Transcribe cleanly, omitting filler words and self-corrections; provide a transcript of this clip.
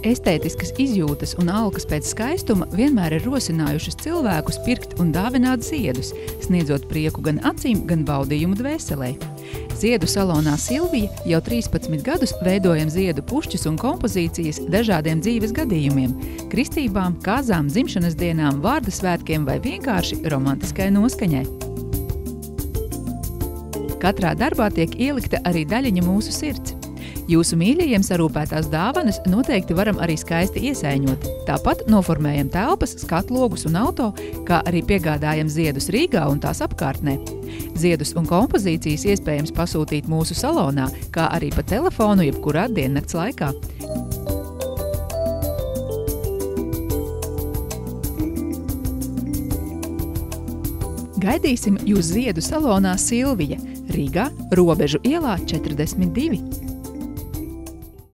Estētiskas izjūtas un alkas pēc skaistuma vienmēr ir rosinājušas cilvēkus pirkt un dāvināt ziedus, sniedzot prieku gan acīm, gan baudījumu dvēselē. Ziedu salonā Silvija jau 13 gadus veidojam ziedu pušķus un kompozīcijas dažādiem dzīves gadījumiem – kristībām, kāzām, dzimšanas dienām, vārda svētkiem vai vienkārši romantiskai noskaņai. Katrā darbā tiek ielikta arī daļiņa mūsu sirds. Jūsu mīļajiem sarūpētās dāvanas noteikti varam arī skaisti iesaiņot. Tāpat noformējam telpas, skatlogus un auto, kā arī piegādājam ziedus Rīgā un tās apkārtnē. Ziedus un kompozīcijas iespējams pasūtīt mūsu salonā, kā arī pa telefonu jebkurā diennakts laikā. Gaidīsim jūs ziedu salonā Silvija, Rīgā, Robežu ielā 42.